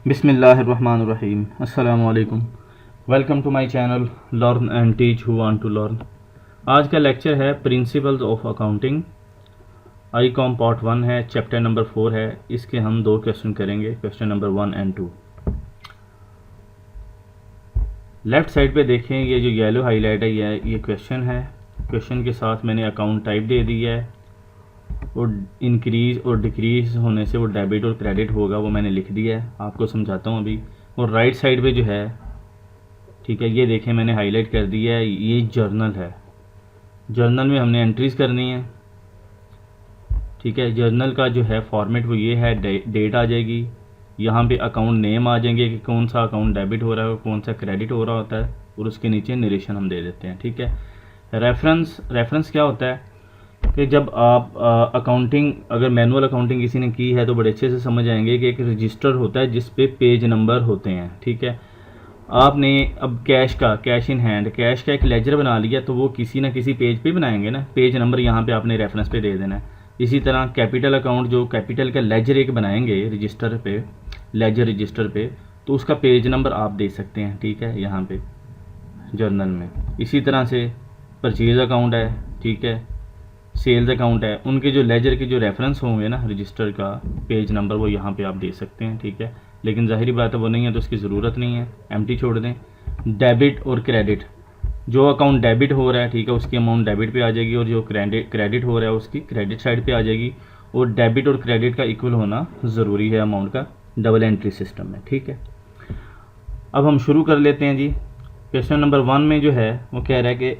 बिस्मिल्लाहिर्रहमानिर्रहीम। अस्सलामु अलैकुम। Welcome to my channel learn and teach who want to learn. आज का लेक्चर है principles of accounting. I com part 1 है, चैप्टर नंबर 4 है। इसके हम 2 क्वेश्चन करेंगे, question number 1 and 2। Left side पे देखें, ये जो येलो हाईलाइट है ये क्वेश्चन है। क्वेश्चन के साथ मैंने अकाउंट टाइप दे दी है और इंक्रीज़ और डिक्रीज़ होने से वो डेबिट और क्रेडिट होगा, वो मैंने लिख दिया है। आपको समझाता हूँ अभी। और राइट साइड पे जो है, ठीक है, ये देखें मैंने हाईलाइट कर दिया है, ये जर्नल है। जर्नल में हमने एंट्रीज़ करनी है, ठीक है। जर्नल का जो है फॉर्मेट वो ये है, डेट आ जाएगी, यहाँ पे अकाउंट नेम आ जाएंगे कि कौन सा अकाउंट डेबिट हो रहा है, कौन सा क्रेडिट हो रहा होता है, और उसके नीचे नरेशन हम दे देते हैं, ठीक है। रेफरेंस क्या होता है कि जब आप अकाउंटिंग, अगर मैनुअल अकाउंटिंग किसी ने की है तो बड़े अच्छे से समझ आएंगे कि एक रजिस्टर होता है जिस पे पेज नंबर होते हैं, ठीक है। आपने अब कैश इन हैंड, कैश का एक लेजर बना लिया तो वो किसी ना किसी पेज पे बनाएंगे ना, पेज नंबर यहाँ पे आपने रेफरेंस पे दे देना है। इसी तरह कैपिटल अकाउंट, जो कैपिटल का लेजर एक बनाएंगे रजिस्टर पे, लेजर रजिस्टर पे, तो उसका पेज नंबर आप दे सकते हैं, ठीक है, यहाँ पे जर्नल में। इसी तरह से परचेज अकाउंट है, ठीक है, सेल्स अकाउंट है, उनके जो लेजर के जो रेफरेंस होंगे ना रजिस्टर का पेज नंबर, वो यहाँ पे आप दे सकते हैं, ठीक है। लेकिन ज़ाहिरी बात है वो नहीं है तो उसकी ज़रूरत नहीं है, एम्प्टी छोड़ दें। डेबिट और क्रेडिट, जो अकाउंट डेबिट हो रहा है, ठीक है, उसकी अमाउंट डेबिट पे आ जाएगी, और जो क्रेडिट हो रहा है उसकी क्रेडिट साइड पे आ जाएगी। और डेबिट और क्रेडिट का इक्वल होना ज़रूरी है अमाउंट का डबल एंट्री सिस्टम में, ठीक है। अब हम शुरू कर लेते हैं जी। क्वेश्चन नंबर 1 में जो है वो कह रहा है कि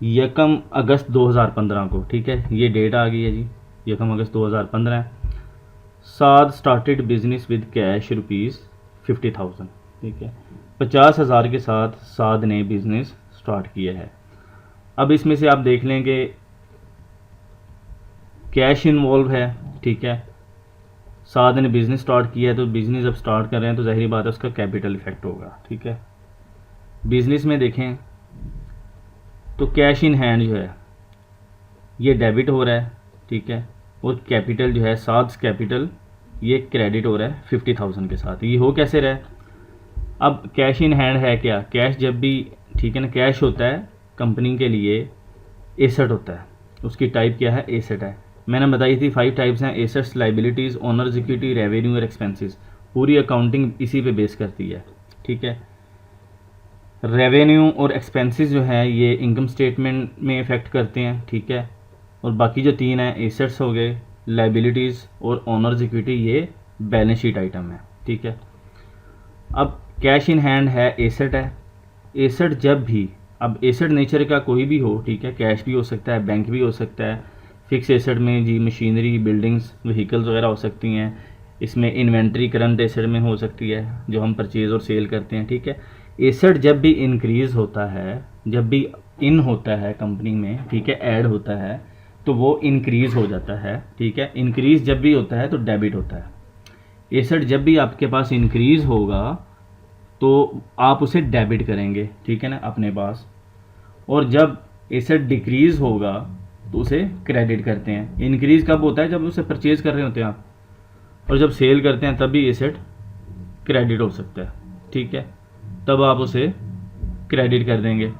1 अगस्त 2015 को, ठीक है, ये डेट आ गई है जी, 1 अगस्त 2015 है। साद स्टार्टेड बिजनेस विद कैश ₹50,000, ठीक है, 50,000 के साथ साद ने बिजनेस स्टार्ट किया है। अब इसमें से आप देख लें कि कैश इन्वॉल्व है, ठीक है। साद ने बिजनेस स्टार्ट किया है तो बिजनेस अब स्टार्ट कर रहे हैं तो ज़ाहिर बात है उसका कैपिटल इफेक्ट होगा, ठीक है। बिजनेस में देखें तो कैश इन हैंड जो है ये डेबिट हो रहा है, ठीक है, और कैपिटल जो है साद्स कैपिटल ये क्रेडिट हो रहा है 50,000 के साथ। ये हो कैसे रहा है? अब कैश इन हैंड है क्या? कैश जब भी, ठीक है ना, कैश होता है कंपनी के लिए एसेट होता है, उसकी टाइप क्या है? एसेट है। मैंने बताई थी 5 टाइप्स हैं, assets, liabilities, owners equity, revenue और एक्सपेंसेस। पूरी अकाउंटिंग इसी पे बेस करती है, ठीक है। रेवेन्यू और एक्सपेंसेस जो है ये इनकम स्टेटमेंट में इफ़ेक्ट करते हैं, ठीक है। और बाकी जो 3 हैं, एसेट्स हो गए, लाइबिलिटीज़ और ओनर्स इक्विटी, ये बैलेंस शीट आइटम है, ठीक है। अब कैश इन हैंड है, एसेट है। एसेट जब भी, अब एसेट नेचर का कोई भी हो, ठीक है, कैश भी हो सकता है, बैंक भी हो सकता है। फिक्स एसेट में जी मशीनरी, बिल्डिंग्स, व्हीकल्स वगैरह हो सकती हैं। इसमें इन्वेंट्री करंट एसेट में हो सकती है जो हम परचेज़ और सेल करते हैं, ठीक है। एसेट जब भी इंक्रीज़ होता है, जब भी इन होता है कंपनी में, ठीक है, ऐड होता है, तो वो इंक्रीज़ हो जाता है, ठीक है। इंक्रीज़ जब भी होता है तो डेबिट होता है। एसेट जब भी आपके पास इंक्रीज़ होगा तो आप उसे डेबिट करेंगे, ठीक है ना, अपने पास। और जब एसेट डिक्रीज़ होगा तो उसे क्रेडिट करते हैं। इंक्रीज़ कब होता है? जब उसे परचेज़ कर रहे होते हैं आप, और जब सेल करते हैं तब भी एसेट क्रेडिट हो सकता है, ठीक है, तब आप उसे क्रेडिट कर देंगे।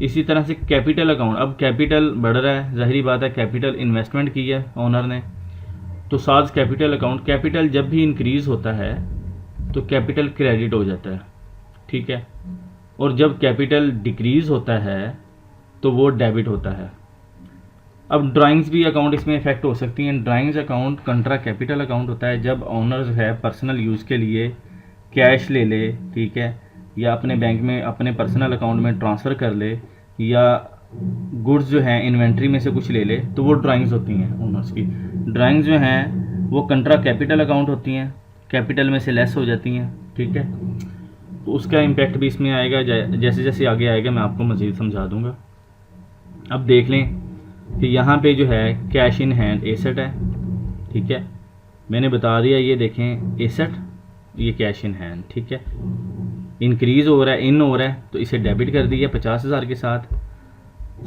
इसी तरह से कैपिटल अकाउंट, अब कैपिटल बढ़ रहा है, ज़ाहिरी बात है कैपिटल इन्वेस्टमेंट की है ओनर ने, तो साथ कैपिटल अकाउंट, कैपिटल जब भी इंक्रीज़ होता है तो कैपिटल क्रेडिट हो जाता है, ठीक है। और जब कैपिटल डिक्रीज़ होता है तो वो डेबिट होता है। अब ड्राइंग्स भी अकाउंट इसमें इफेक्ट हो सकती हैं। ड्राइंग्स अकाउंट कंट्रा कैपिटल अकाउंट होता है जब ओनर जो है पर्सनल यूज़ के लिए कैश ले ले, ठीक है, या अपने बैंक में अपने पर्सनल अकाउंट में ट्रांसफ़र कर ले, या गुड्स जो हैं इन्वेंट्री में से कुछ ले ले, तो वो ड्राइंग्स होती हैं ओनर्स की। ड्राइंग्स जो हैं वो कंट्रा कैपिटल अकाउंट होती हैं, कैपिटल में से लेस हो जाती हैं, ठीक है। तो उसका इम्पेक्ट भी इसमें आएगा, जैसे जैसे आगे आएगा मैं आपको मज़ीद समझा दूँगा। अब देख लें कि यहाँ पे जो है कैश इन हैंड एसेट है, ठीक है, मैंने बता दिया, ये देखें एसेट, ये कैश इन हैंड, ठीक है। इंक्रीज़ हो रहा है, इन हो रहा है, तो इसे डेबिट कर दिया 50,000 के साथ।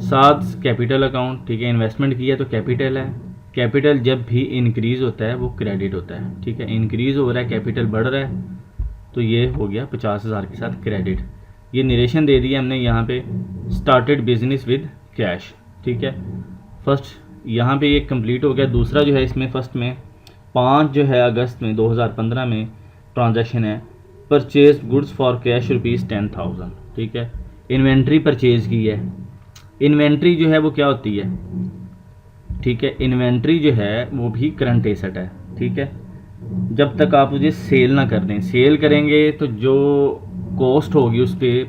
साथ कैपिटल अकाउंट, ठीक है, इन्वेस्टमेंट किया तो कैपिटल है। कैपिटल जब भी इंक्रीज़ होता है वो क्रेडिट होता है, ठीक है। इंक्रीज़ हो रहा है, कैपिटल बढ़ रहा है तो ये हो गया 50,000 के साथ क्रेडिट। ये नरेशन दे दिया हमने यहाँ पे, स्टार्टेड बिजनेस विद कैश, ठीक है। फर्स्ट यहाँ पे ये कंप्लीट हो गया। दूसरा जो है इसमें फर्स्ट में 5 जो है अगस्त में 2015 में ट्रांजैक्शन है, परचेज गुड्स फॉर कैश ₹10,000, ठीक है। इन्वेंट्री परचेज की है। इन्वेंट्री जो है वो क्या होती है, ठीक है। इन्वेंट्री जो है वो भी करंट एसेट है, ठीक है। जब तक आप मुझे सेल ना कर दें, सेल करेंगे तो जो कॉस्ट होगी उस पर,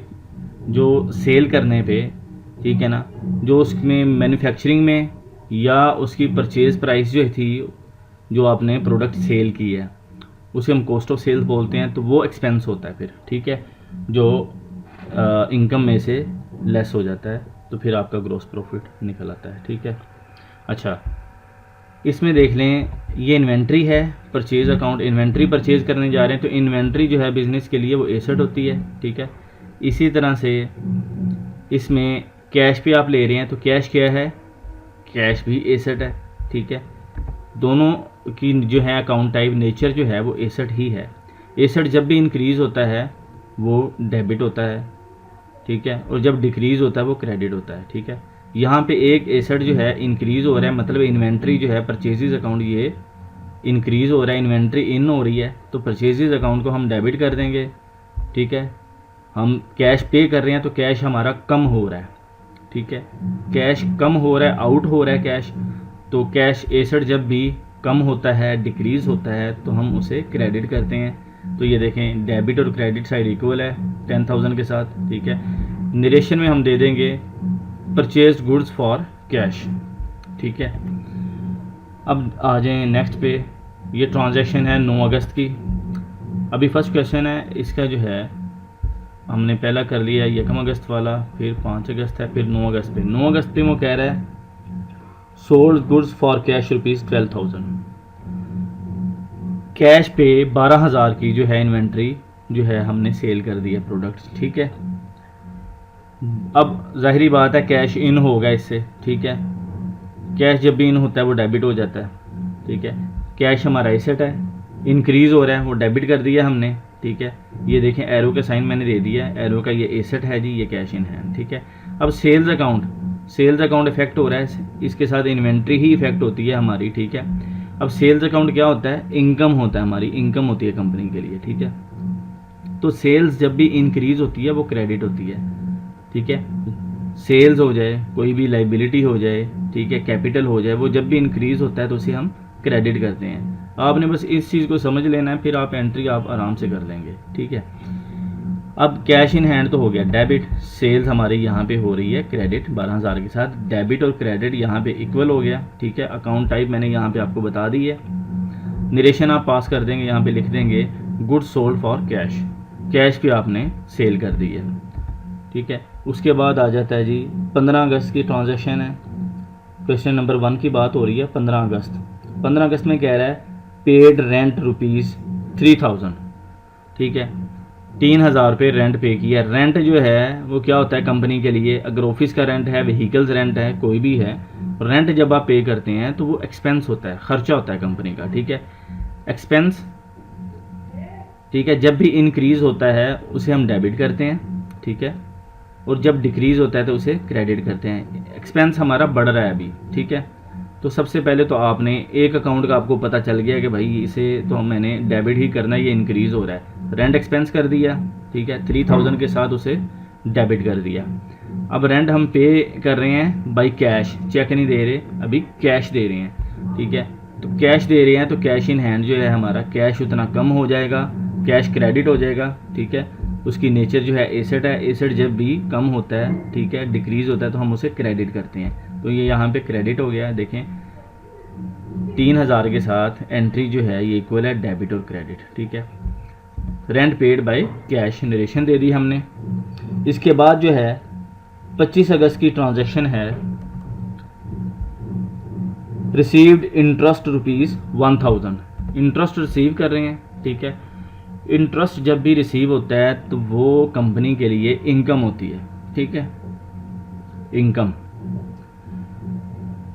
जो सेल करने पे, ठीक है ना, जो उसमें मैन्युफैक्चरिंग में या उसकी परचेज प्राइस जो थी, जो आपने प्रोडक्ट सेल की है, उसे हम कॉस्ट ऑफ सेल्स बोलते हैं, तो वो एक्सपेंस होता है फिर, ठीक है, जो इनकम में से लेस हो जाता है, तो फिर आपका ग्रॉस प्रॉफिट निकल आता है, ठीक है। अच्छा, इसमें देख लें, ये इन्वेंट्री है, परचेज अकाउंट, इन्वेंट्री परचेज करने जा रहे हैं, तो इन्वेंट्री जो है बिज़नेस के लिए वो एसेट होती है, ठीक है। इसी तरह से इसमें कैश पे आप ले रहे हैं, तो कैश क्या है, कैश भी एसेट है, ठीक है। दोनों की जो है अकाउंट टाइप, नेचर जो है वो एसेट ही है। एसेट जब भी इंक्रीज़ होता है वो डेबिट होता है, ठीक है, और जब डिक्रीज़ होता है वो क्रेडिट होता है, ठीक है। यहाँ पे एक एसेट जो है इंक्रीज़ हो रहा है, मतलब इन्वेंट्री जो है परचेजेज अकाउंट ये इंक्रीज़ हो रहा है, इन्वेंट्री इन हो रही है, तो परचेजेज अकाउंट को हम डेबिट कर देंगे, ठीक है। हम कैश पे कर रहे हैं तो कैश हमारा कम हो रहा है, ठीक है। कैश कम हो रहा है, आउट हो रहा है कैश, तो कैश एसेट जब भी कम होता है, डिक्रीज़ होता है, तो हम उसे क्रेडिट करते हैं। तो ये देखें, डेबिट और क्रेडिट साइड इक्वल है 10,000 के साथ, ठीक है। नरेशन में हम दे देंगे परचेज गुड्स फॉर कैश, ठीक है। अब आ जाएं नेक्स्ट पे। ये ट्रांजैक्शन है 9 अगस्त की। अभी फर्स्ट क्वेश्चन है इसका जो है हमने पहला कर लिया है 1 अगस्त वाला, फिर 5 अगस्त है, फिर 9 अगस्त पे। 9 अगस्त पे वो कह रहा है sold goods for cash ₹12,000। Cash पे 12,000 की जो है इन्वेंट्री जो है हमने सेल कर दी है प्रोडक्ट्स, ठीक है। अब ज़ाहिरी बात है कैश इन होगा इससे, ठीक है। कैश जब भी इन होता है वो डेबिट हो जाता है, ठीक है। कैश हमारा एसेट है, इंक्रीज़ हो रहा है, वो डेबिट कर दिया हमने, ठीक है। ये देखें एरो का साइन मैंने दे दिया है, एरो का ये एसेट है जी, ये कैश इन हैंड, ठीक है। अब सेल्स अकाउंट इफेक्ट हो रहा है, इसके साथ इन्वेंट्री ही इफेक्ट होती है हमारी, ठीक है। अब सेल्स अकाउंट क्या होता है, इनकम होता है, हमारी इनकम होती है कंपनी के लिए, ठीक है। तो सेल्स जब भी इंक्रीज़ होती है वो क्रेडिट होती है, ठीक है। सेल्स हो जाए, कोई भी लाइबिलिटी हो जाए, ठीक है, कैपिटल हो जाए, वो जब भी इंक्रीज़ होता है तो उसे हम क्रेडिट करते हैं। आपने बस इस चीज़ को समझ लेना है, फिर आप एंट्री आप आराम से कर लेंगे, ठीक है। अब कैश इन हैंड तो हो गया डेबिट, सेल्स हमारी यहाँ पे हो रही है क्रेडिट 12,000 के साथ, डेबिट और क्रेडिट यहाँ पे इक्वल हो गया, ठीक है। अकाउंट टाइप मैंने यहाँ पे आपको बता दी है। नरेशन आप पास कर देंगे, यहाँ पे लिख देंगे goods sold for cash, cash भी आपने सेल कर दी है, ठीक है। उसके बाद आ जाता है जी 15 अगस्त की ट्रांजैक्शन है। क्वेश्चन नंबर 1 की बात हो रही है 15 अगस्त। 15 अगस्त में कह रहा है पेड रेंट ₹3,000, ठीक है। 3,000 रुपये रेंट पे किया। रेंट जो है वो क्या होता है कंपनी के लिए, अगर ऑफिस का रेंट है, व्हीकल्स रेंट है, कोई भी है, रेंट जब आप पे करते हैं तो वो एक्सपेंस होता है, खर्चा होता है कंपनी का, ठीक है, एक्सपेंस, ठीक है। जब भी इंक्रीज़ होता है उसे हम डेबिट करते हैं, ठीक है, और जब डिक्रीज़ होता है तो उसे क्रेडिट करते हैं। एक्सपेंस हमारा बढ़ रहा है अभी, ठीक है। तो सबसे पहले तो आपने एक अकाउंट का आपको पता चल गया कि भाई इसे तो मैंने डेबिट ही करना है, ये इंक्रीज़ हो रहा है, रेंट एक्सपेंस कर दिया, ठीक है, 3,000 के साथ उसे डेबिट कर दिया। अब रेंट हम पे कर रहे हैं बाई कैश, चेक नहीं दे रहे, अभी कैश दे रहे हैं, ठीक है। तो कैश दे रहे हैं तो कैश इन हैंड जो है हमारा, कैश उतना कम हो जाएगा, कैश क्रेडिट हो जाएगा, ठीक है। उसकी नेचर जो है एसेट है, एसेट जब भी कम होता है, ठीक है, डिक्रीज़ होता है, तो हम उसे क्रेडिट करते हैं। तो ये यहाँ पे क्रेडिट हो गया, देखें 3,000 के साथ एंट्री जो है ये इक्वल है डेबिट और क्रेडिट, ठीक है। Rent paid by cash, narration दे दी हमने। इसके बाद जो है 25 अगस्त की ट्रांजैक्शन है, रिसीव्ड इंटरेस्ट ₹1,000, इंटरेस्ट रिसीव कर रहे हैं, ठीक है। इंटरेस्ट जब भी रिसीव होता है तो वो कंपनी के लिए इनकम होती है, ठीक है, इनकम।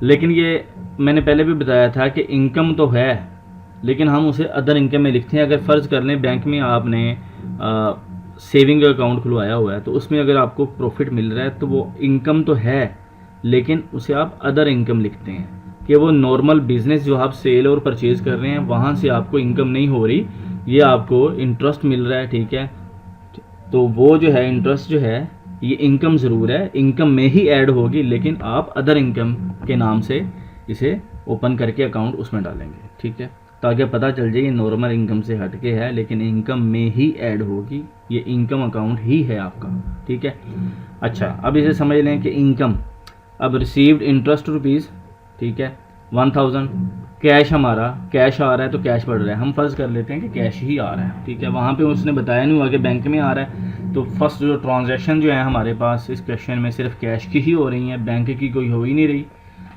लेकिन ये मैंने पहले भी बताया था कि इनकम तो है, लेकिन हम उसे अदर इनकम में लिखते हैं। अगर फ़र्ज़ कर लें बैंक में आपने सेविंग अकाउंट खुलवाया हुआ है तो उसमें अगर आपको प्रॉफिट मिल रहा है तो वो इनकम तो है, लेकिन उसे आप अदर इनकम लिखते हैं कि वो नॉर्मल बिजनेस जो आप सेल और परचेज कर रहे हैं वहाँ से आपको इनकम नहीं हो रही, ये आपको इंटरेस्ट मिल रहा है, ठीक है। तो वो जो है इंटरेस्ट जो है ये इनकम ज़रूर है, इनकम में ही ऐड होगी, लेकिन आप अदर इनकम के नाम से इसे ओपन करके अकाउंट उसमें डालेंगे, ठीक है, ताकि पता चल जाए ये नॉर्मल इनकम से हटके है लेकिन इनकम में ही ऐड होगी, ये इनकम अकाउंट ही है आपका, ठीक है। अच्छा, अब इसे समझ लें कि इनकम, अब रिसीव्ड इंटरेस्ट रुपीज़, ठीक है, 1000, कैश हमारा कैश आ रहा है तो कैश बढ़ रहा है, हम फर्ज कर लेते हैं कि कैश ही आ रहा है, ठीक है। वहाँ पे उसने बताया नहीं हुआ कि बैंक में आ रहा है, तो फर्स्ट जो ट्रांजैक्शन जो है हमारे पास इस क्वेश्चन में सिर्फ कैश की ही हो रही है, बैंक की कोई हो ही नहीं रही,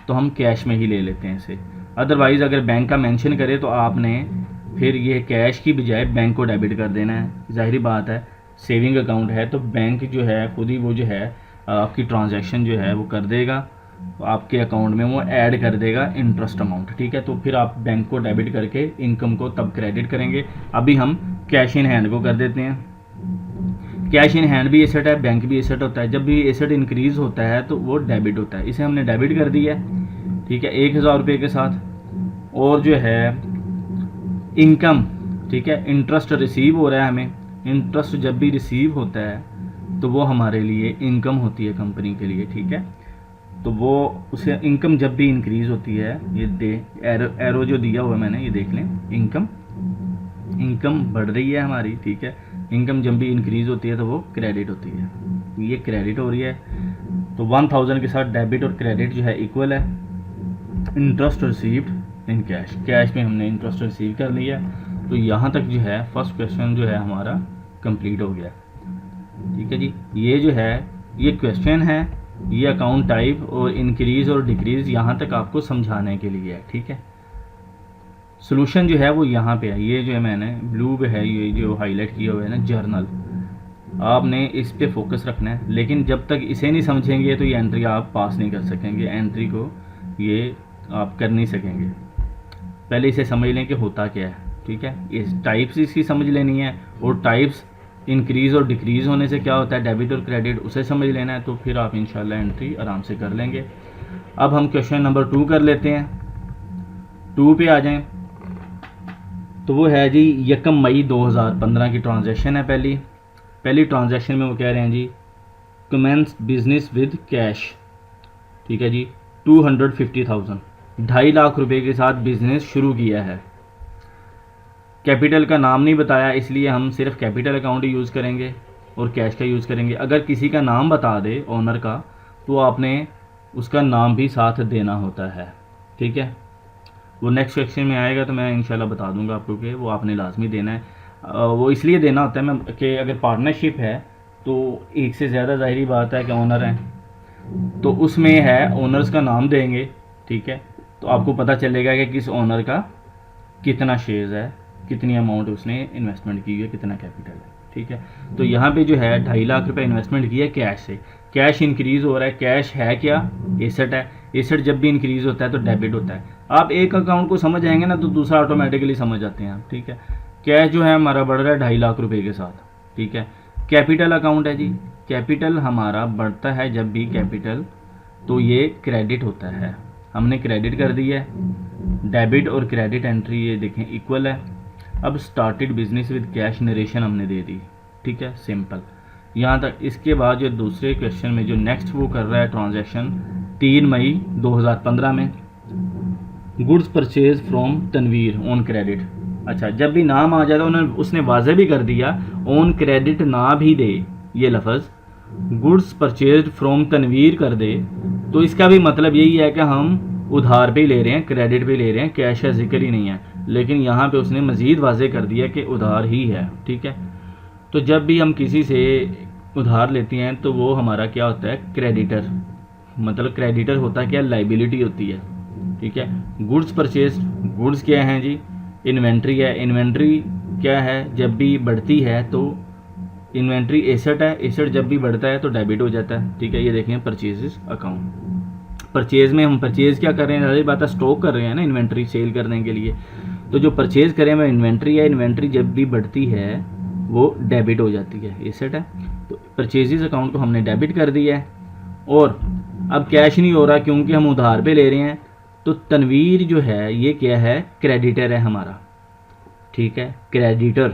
तो हम कैश में ही ले लेते हैं इसे। अदरवाइज़ अगर बैंक का मेंशन करे तो आपने फिर ये कैश की बजाय बैंक को डेबिट कर देना है, ज़ाहिर बात है सेविंग अकाउंट है तो बैंक जो है खुद ही वो जो है आपकी ट्रांजैक्शन जो है वो कर देगा, तो आपके अकाउंट में वो ऐड कर देगा इंटरेस्ट अमाउंट, ठीक है। तो फिर आप बैंक को डेबिट करके इनकम को तब क्रेडिट करेंगे। अभी हम कैश इन हैंड को कर देते हैं। कैश इन हैंड भी एसेट है, बैंक भी एसेट होता है, जब भी एसेट इंक्रीज़ होता है तो वो डेबिट होता है, इसे हमने डेबिट कर दिया है, ठीक है, 1000 रुपये के साथ। और जो है इनकम, ठीक है, इंटरेस्ट रिसीव हो रहा है हमें, इंटरेस्ट जब भी रिसीव होता है तो वो हमारे लिए इनकम होती है कंपनी के लिए, ठीक है। तो वो उसे इनकम जब भी इंक्रीज़ होती है, ये एरो जो दिया हुआ है मैंने, ये देख लें, इनकम बढ़ रही है हमारी, ठीक है, इनकम जब भी इंक्रीज़ होती है तो वो क्रेडिट होती है, ये क्रेडिट हो रही है। तो 1000 के साथ डेबिट और क्रेडिट जो है इक्वल है, interest received in cash, cash में हमने इंटरेस्ट रिसीव कर लिया। तो यहाँ तक जो है फर्स्ट क्वेश्चन जो है हमारा कंप्लीट हो गया, ठीक है जी। ये जो है ये क्वेश्चन है, ये अकाउंट टाइप और इंक्रीज़ और डिक्रीज़ यहाँ तक आपको समझाने के लिए है, ठीक है। सॉल्यूशन जो है वो यहाँ पे है, ये जो है मैंने ब्लू पे है, ये जो हाईलाइट किया हुआ है ना जर्नल, आपने इस पे फोकस रखना है, लेकिन जब तक इसे नहीं समझेंगे तो ये एंट्री आप पास नहीं कर सकेंगे, एंट्री को ये आप कर नहीं सकेंगे। पहले इसे समझ लें कि होता क्या है, ठीक है, इस टाइप्स इसकी समझ लेनी है, और टाइप्स इंक्रीज़ और डिक्रीज़ होने से क्या होता है, डेबिट और क्रेडिट, उसे समझ लेना है, तो फिर आप इंशाल्लाह एंट्री आराम से कर लेंगे। अब हम क्वेश्चन नंबर 2 कर लेते हैं। 2 पे आ जाएं, तो वो है जी 1 मई 2015 की ट्रांजैक्शन है। पहली ट्रांजैक्शन में वो कह रहे हैं जी कमेंस बिजनेस विद कैश, ठीक है जी, 250,000, 2.5 लाख रुपए के साथ बिजनेस शुरू किया है। कैपिटल का नाम नहीं बताया, इसलिए हम सिर्फ कैपिटल अकाउंट ही यूज़ करेंगे और कैश का यूज़ करेंगे। अगर किसी का नाम बता दे ओनर का, तो आपने उसका नाम भी साथ देना होता है, ठीक है। वो नेक्स्ट सेक्शन में आएगा तो मैं इंशाल्लाह बता दूंगा आपको कि वो आपने लाजमी देना है। वो इसलिए देना होता है मैं कि अगर पार्टनरशिप है तो एक से ज़्यादा, ज़ाहिरी बात है कि ओनर हैं, तो उसमें है ओनर्स का नाम देंगे, ठीक है, तो आपको पता चलेगा कि किस ओनर का कितना शेयर्स है, कितनी अमाउंट उसने इन्वेस्टमेंट की है, कितना कैपिटल है, ठीक है। तो यहाँ पे जो है 2.5 लाख रुपए इन्वेस्टमेंट किया कैश से, कैश इंक्रीज़ हो रहा है, कैश है क्या, एसेट है, एसेट जब भी इंक्रीज़ होता है तो डेबिट होता है। आप एक अकाउंट को समझ आएंगे ना तो दूसरा ऑटोमेटिकली समझ आते हैं आप, ठीक है। कैश जो है हमारा बढ़ रहा है 2.5 लाख रुपए के साथ, ठीक है। कैपिटल अकाउंट है जी, कैपिटल हमारा बढ़ता है जब भी कैपिटल, तो ये क्रेडिट होता है, हमने क्रेडिट कर दिया है। डेबिट और क्रेडिट एंट्री ये देखें इक्वल है। अब started business with cash narration हमने दे दी, ठीक है, सिंपल यहाँ तक। इसके बाद जो दूसरे क्वेश्चन में जो नेक्स्ट वो कर रहा है ट्रांजैक्शन 3 मई 2015 में, goods purchase from Tanveer on credit. अच्छा, जब भी नाम आ जाता है उसने वाज़े भी कर दिया ऑन क्रेडिट ना भी दे, ये लफ्ज़ गुड्स परचेज फ्रॉम तनवीर कर दे, तो इसका भी मतलब यही है कि हम उधार पे ले रहे हैं, क्रेडिट पे ले रहे हैं, कैश का जिक्र ही नहीं है। लेकिन यहाँ पे उसने मज़ीद वाज़े कर दिया कि उधार ही है, ठीक है। तो जब भी हम किसी से उधार लेते हैं तो वो हमारा क्या होता है, क्रेडिटर, मतलब क्रेडिटर होता है क्या, लाइबिलिटी होती है, ठीक है। गुड्स परचेज, गुड्स क्या हैं जी, इन्वेंट्री है, इन्वेंट्री क्या है, जब भी बढ़ती है तो इन्वेंट्री एसेट है, एसेट जब भी बढ़ता है तो डेबिट हो जाता है, ठीक है। ये देखें परचेजेस अकाउंट, परचेज में हम परचेज क्या कर रहे हैं, ज़ाहिर बात है स्टॉक कर रहे हैं ना, इन्वेंट्री सेल करने के लिए। तो जो परचेज करें वह इन्वेंट्री है, इन्वेंट्री जब भी बढ़ती है वो डेबिट हो जाती है, एसेट है। तो परचेजेस अकाउंट को हमने डेबिट कर दिया है और अब कैश नहीं हो रहा क्योंकि हम उधार पे ले रहे हैं। तो तनवीर जो है ये क्या है, क्रेडिटर है हमारा, ठीक है, क्रेडिटर,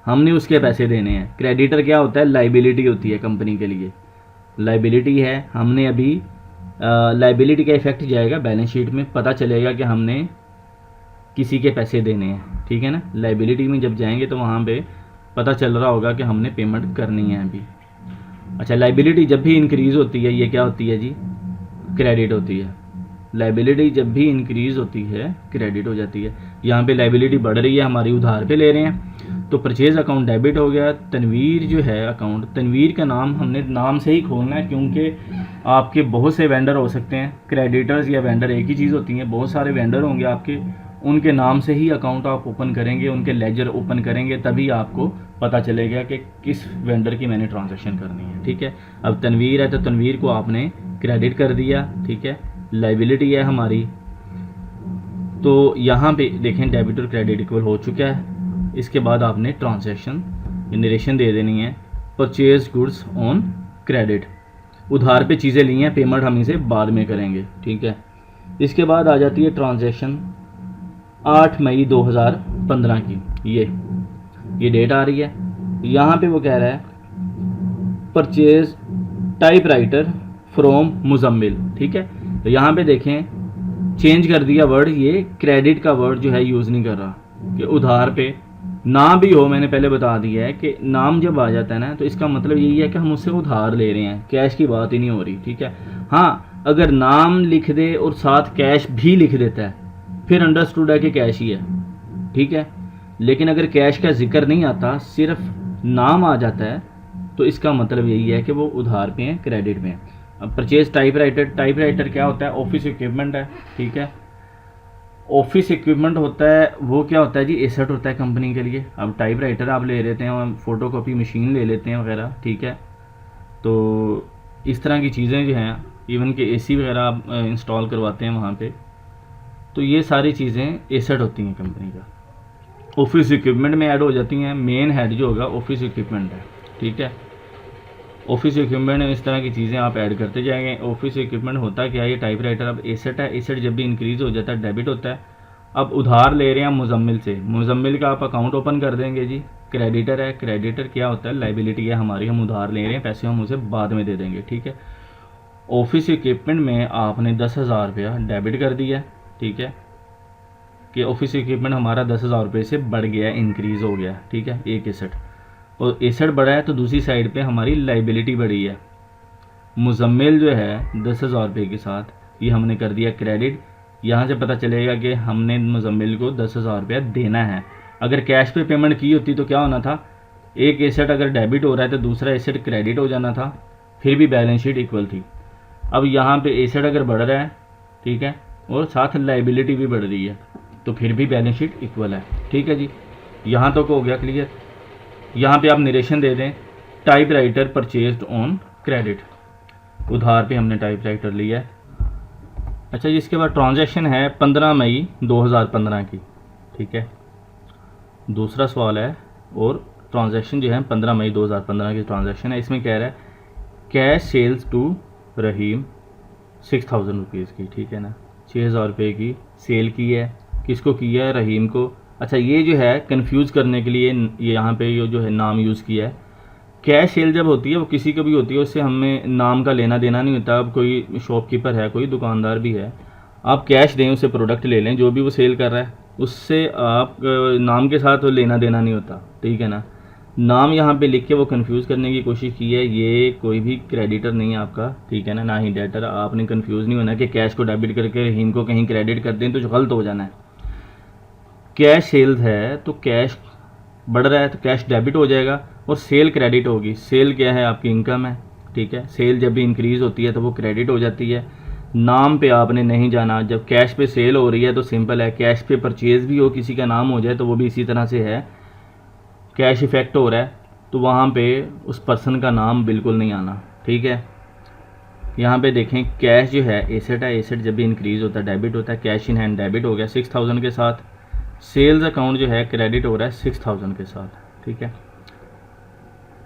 हमने उसके पैसे देने हैं। क्रेडिटर क्या होता है, लाइबिलिटी होती है कंपनी के लिए, लाइबिलिटी है। हमने अभी लाइबिलिटी का इफेक्ट जाएगा बैलेंस शीट में, पता चलेगा कि हमने किसी के पैसे देने हैं, ठीक है ना। लाइबिलिटी में जब जाएंगे तो वहाँ पे पता चल रहा होगा कि हमने पेमेंट करनी है अभी। अच्छा, लाइबिलिटी जब भी इंक्रीज़ होती है ये क्या होती है जी, क्रेडिट होती है। लाइबिलिटी जब भी इंक्रीज़ होती है क्रेडिट हो जाती है। यहाँ पे लाइबिलिटी बढ़ रही है, हमारी उधार पे ले रहे हैं, तो परचेज अकाउंट डेबिट हो गया। तनवीर जो है अकाउंट, तनवीर का नाम हमने नाम से ही खोलना है क्योंकि आपके बहुत से वेंडर हो सकते हैं, क्रेडिटर्स या वेंडर एक ही चीज़ होती हैं, बहुत सारे वेंडर होंगे आपके, उनके नाम से ही अकाउंट आप ओपन करेंगे, उनके लेजर ओपन करेंगे, तभी आपको पता चलेगा कि किस वेंडर की मैंने ट्रांजैक्शन करनी है, ठीक है। अब तनवीर है तो तनवीर को आपने क्रेडिट कर दिया, ठीक है, लाइबिलिटी है हमारी। तो यहाँ पे देखें डेबिट और क्रेडिट इक्वल हो चुका है। इसके बाद आपने ट्रांजैक्शन नरेशन दे देनी है, परचेज गुड्स ऑन क्रेडिट, उधार पे चीज़ें ली हैं, पेमेंट हम इसे बाद में करेंगे, ठीक है। इसके बाद आ जाती है ट्रांजैक्शन 8 मई 2015 की, ये डेट आ रही है। यहाँ पे वो कह रहा है परचेज टाइपराइटर फ्रॉम मुजम्मिल, ठीक है। तो यहाँ पे देखें चेंज कर दिया वर्ड, ये क्रेडिट का वर्ड जो है यूज़ नहीं कर रहा कि उधार पे ना भी हो। मैंने पहले बता दिया है कि नाम जब आ जाता है ना तो इसका मतलब यही है कि हम उससे उधार ले रहे हैं, कैश की बात ही नहीं हो रही, ठीक है। हाँ, अगर नाम लिख दे और साथ कैश भी लिख देता है फिर अंडरस्टूड है कि कैश ही है, ठीक है। लेकिन अगर कैश का जिक्र नहीं आता, सिर्फ नाम आ जाता है, तो इसका मतलब यही है कि वो उधार पे हैं, क्रेडिट में है। अब परचेज टाइपराइटर, टाइपराइटर क्या होता है, ऑफिस इक्विपमेंट है, ठीक है। ऑफिस इक्विपमेंट होता है वो क्या होता है जी, एसेट होता है कंपनी के लिए। अब टाइपराइटर आप ले लेते हैं, फ़ोटो कॉपी मशीन ले लेते हैं वगैरह, ठीक है। तो इस तरह की चीज़ें जो हैं, इवन कि एसी वगैरह आप इंस्टॉल करवाते हैं वहाँ पे, तो ये सारी चीज़ें एसेट होती हैं कंपनी का, ऑफिस इक्विपमेंट में ऐड हो जाती हैं। मेन हेड जो होगा ऑफिस इक्विपमेंट है, ठीक है। ऑफिस इक्विपमेंट में इस तरह की चीज़ें आप ऐड करते जाएंगे। ऑफिस इक्विपमेंट होता क्या है, ये टाइपराइटर अब एसेट है, एसेट जब भी इंक्रीज़ हो जाता है डेबिट होता है। अब उधार ले रहे हैं मुजम्मिल से, मुजम्मिल का आप अकाउंट ओपन कर देंगे जी, क्रेडिटर है, क्रेडिटर क्या होता है, लाइबिलिटी है हमारी, हम उधार ले रहे हैं, पैसे हम उसे बाद में दे देंगे, ठीक है। ऑफिस इक्विपमेंट में आपने 10,000 रुपया डेबिट कर दिया, ठीक है, कि ऑफिस इक्विपमेंट हमारा 10,000 रुपये से बढ़ गया, इंक्रीज़ हो गया, ठीक है, एक एसेट। और एसेट बढ़ा है तो दूसरी साइड पे हमारी लाइबिलिटी बढ़ी है। मुजम्मिल जो है 10,000 रुपये के साथ ये हमने कर दिया क्रेडिट। यहाँ से पता चलेगा कि हमने मुजम्मिल को 10,000 रुपया देना है। अगर कैश पे पेमेंट की होती तो क्या होना था, एक एसेट अगर डेबिट हो रहा है तो दूसरा एसेट क्रेडिट हो जाना था, फिर भी बैलेंस शीट इक्वल थी। अब यहाँ पे एसेट अगर बढ़ रहा है, ठीक है, और साथ लाइबिलिटी भी बढ़ रही है, तो फिर भी बैलेंस शीट इक्वल है, ठीक है जी। यहाँ तक हो गया क्लियर। यहाँ पे आप नरेशन दे दें, टाइपराइटर परचेज्ड ऑन क्रेडिट, उधार पे हमने टाइपराइटर लिया है। अच्छा जी, इसके बाद ट्रांजैक्शन है 15 मई 2015 की, ठीक है, दूसरा सवाल है। और ट्रांजैक्शन जो है 15 मई 2015 की ट्रांजैक्शन है। इसमें कह रहा है cash sales to Rahim 6,000 rupees की, ठीक है ना, 6,000 रुपये की सेल की है, किसको की है, रहीम को। अच्छा, ये जो है कंफ्यूज करने के लिए ये यहाँ पे ये जो है नाम यूज़ किया है। कैश सेल जब होती है वो किसी का भी होती है, उससे हमें नाम का लेना देना नहीं होता। अब कोई शॉपकीपर है, कोई दुकानदार भी है, आप कैश दें उसे प्रोडक्ट ले लें, जो भी वो सेल कर रहा है उससे आप नाम के साथ वो लेना देना नहीं होता, ठीक है ना। नाम यहाँ पे लिख के वो कंफ्यूज करने की कोशिश की है। ये कोई भी क्रेडिटर नहीं है आपका, ठीक है ना ही डेटर। आपने कंफ्यूज नहीं होना कि कैश को डेबिट करके रहीम को कहीं क्रेडिट कर दें तो गलत हो जाना है। कैश सेल्स है तो कैश बढ़ रहा है तो कैश डेबिट हो जाएगा और सेल क्रेडिट होगी। सेल क्या है, आपकी इनकम है, ठीक है। सेल जब भी इंक्रीज़ होती है तो वो क्रेडिट हो जाती है। नाम पे आपने नहीं जाना। जब कैश पे सेल हो रही है तो सिंपल है, कैश पे परचेज़ भी हो किसी का नाम हो जाए तो वो भी इसी तरह से है। कैश इफेक्ट हो रहा है तो वहाँ पे उस पर्सन का नाम बिल्कुल नहीं आना, ठीक है। यहाँ पे देखें कैश जो है एसेट है, एसेट जब भी इंक्रीज़ होता है डेबिट होता है। कैश इन हैंड डेबिट हो गया 6,000 के साथ। सेल्स अकाउंट जो है क्रेडिट हो रहा है 6,000 के साथ, ठीक है।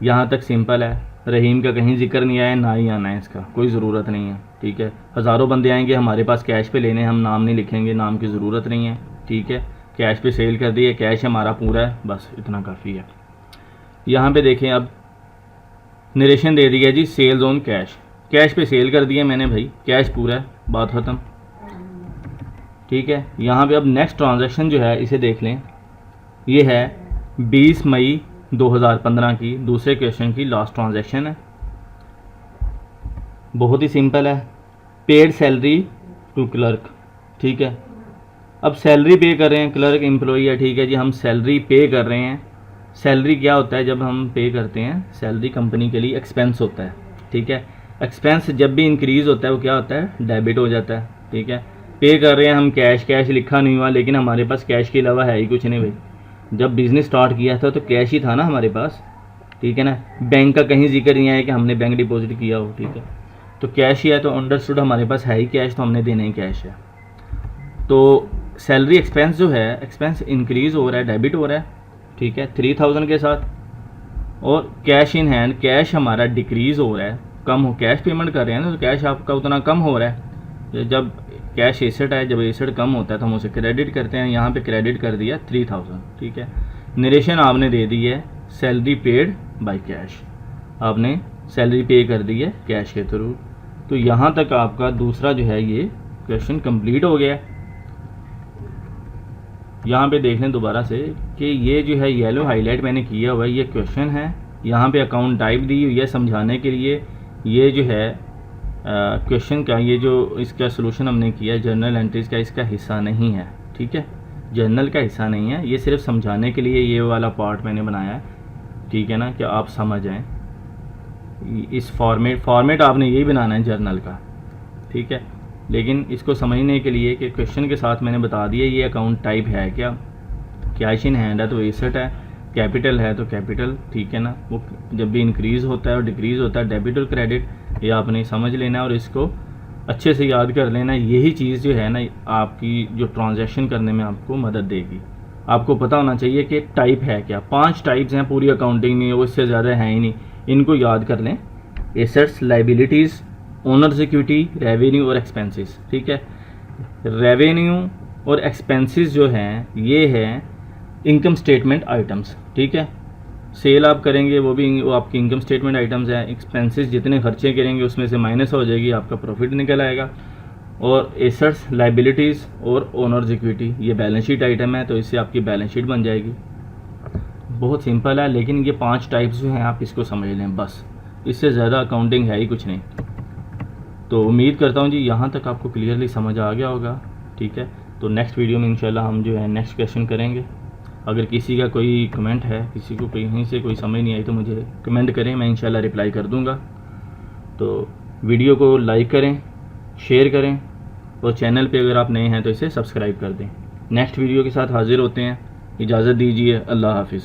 यहाँ तक सिंपल है। रहीम का कहीं जिक्र नहीं आया, ना ही आना है, इसका कोई ज़रूरत नहीं है, ठीक है। हज़ारों बंदे आएंगे हमारे पास कैश पे लेने, हम नाम नहीं लिखेंगे, नाम की ज़रूरत नहीं है, ठीक है। कैश पे सेल कर दिए, कैश हमारा पूरा है, बस इतना काफ़ी है। यहाँ पे देखें, अब नरेशन दे दिया जी, सेल्स ऑन कैश, कैश पे सेल कर दिया मैंने भाई, कैश पूरा है, बात ख़त्म, ठीक है। यहाँ पे अब नेक्स्ट ट्रांजैक्शन जो है इसे देख लें, ये है 20 मई 2015 की दूसरे क्वेश्चन की लास्ट ट्रांजैक्शन है। बहुत ही सिंपल है, पेड सैलरी टू क्लर्क, ठीक है। अब सैलरी पे कर रहे हैं, क्लर्क एम्प्लॉई है, ठीक है जी, हम सैलरी पे कर रहे हैं। सैलरी क्या होता है जब हम पे करते हैं, सैलरी कंपनी के लिए एक्सपेंस होता है, ठीक है। एक्सपेंस जब भी इंक्रीज़ होता है वो क्या होता है, डेबिट हो जाता है, ठीक है। पे कर रहे हैं हम कैश, कैश लिखा नहीं हुआ, लेकिन हमारे पास कैश के अलावा है ही कुछ नहीं भाई। जब बिज़नेस स्टार्ट किया था तो कैश ही था ना हमारे पास, ठीक है ना। बैंक का कहीं जिक्र नहीं आया कि हमने बैंक डिपॉजिट किया हो, ठीक है। तो कैश ही है, तो अंडरस्टूड हमारे पास है ही कैश, तो हमने देना ही कैश है। तो सैलरी एक्सपेंस जो है, एक्सपेंस इंक्रीज़ हो रहा है, डेबिट हो रहा है, ठीक है, 3000 के साथ। और कैश इन हैंड, कैश हमारा डिक्रीज़ हो रहा है, कम हो, कैश पेमेंट कर रहे हैं ना, तो कैश आपका उतना कम हो रहा है। जब कैश एसेट है, जब एसेट कम होता है तो हम उसे क्रेडिट करते हैं, यहाँ पे क्रेडिट कर दिया 3000, ठीक है। नरेशन आपने दे दी है, सैलरी पेड बाय कैश, आपने सैलरी पे कर दी है कैश के थ्रू। तो यहाँ तक आपका दूसरा जो है ये क्वेश्चन कंप्लीट हो गया। यहाँ पे देख लें दोबारा से कि ये जो है येलो हाईलाइट मैंने किया हुआ है, ये क्वेश्चन है। यहाँ पे अकाउंट टाइप दी हुई है समझाने के लिए। ये जो है क्वेश्चन का, ये जो इसका सलूशन हमने किया जर्नल एंट्रीज़ का, इसका हिस्सा नहीं है, ठीक है, जर्नल का हिस्सा नहीं है। ये सिर्फ समझाने के लिए ये वाला पार्ट मैंने बनाया है, ठीक है ना, कि आप समझ जाएँ। इस फॉर्मेट आपने यही बनाना है जर्नल का, ठीक है। लेकिन इसको समझने के लिए कि क्वेश्चन के साथ मैंने बता दिया ये अकाउंट टाइप है क्या, कैश इन हैंड है तो एसेट है, कैपिटल है तो कैपिटल, ठीक है ना। वो जब भी इंक्रीज़ होता है और डिक्रीज़ होता है, डेबिट और क्रेडिट, ये आपने समझ लेना है और इसको अच्छे से याद कर लेना। यही चीज़ जो है ना आपकी जो ट्रांजैक्शन करने में आपको मदद देगी। आपको पता होना चाहिए कि टाइप है क्या। 5 टाइप्स हैं पूरी अकाउंटिंग में, वो इससे ज़्यादा हैं ही नहीं, इनको याद कर लें। Assets, liabilities, owners equity, revenue और एक्सपेंसेस, ठीक है। रेवेन्यू और एक्सपेंसेस जो हैं ये हैं इनकम स्टेटमेंट आइटम्स, ठीक है। सेल आप करेंगे वो आपकी इनकम स्टेटमेंट आइटम्स हैं। एक्सपेंसेस जितने खर्चे करेंगे उसमें से माइनस हो जाएगी, आपका प्रॉफिट निकल आएगा। और एसेट्स, लाइबिलिटीज़ और ओनर्स इक्विटी ये बैलेंस शीट आइटम है, तो इससे आपकी बैलेंस शीट बन जाएगी। बहुत सिंपल है, लेकिन ये 5 टाइप्स जो हैं आप इसको समझ लें बस, इससे ज़्यादा अकाउंटिंग है ही कुछ नहीं। तो उम्मीद करता हूँ जी यहाँ तक आपको क्लियरली समझ आ गया होगा, ठीक है। तो नेक्स्ट वीडियो में इंशाल्लाह हम जो है नेक्स्ट क्वेश्चन करेंगे। अगर किसी का कोई कमेंट है, किसी को कहीं से कोई समझ नहीं आई तो मुझे कमेंट करें, मैं इंशाल्लाह रिप्लाई कर दूँगा। तो वीडियो को लाइक करें, शेयर करें और चैनल पे अगर आप नए हैं तो इसे सब्सक्राइब कर दें। नेक्स्ट वीडियो के साथ हाज़िर होते हैं, इजाज़त दीजिए, अल्लाह हाफिज़।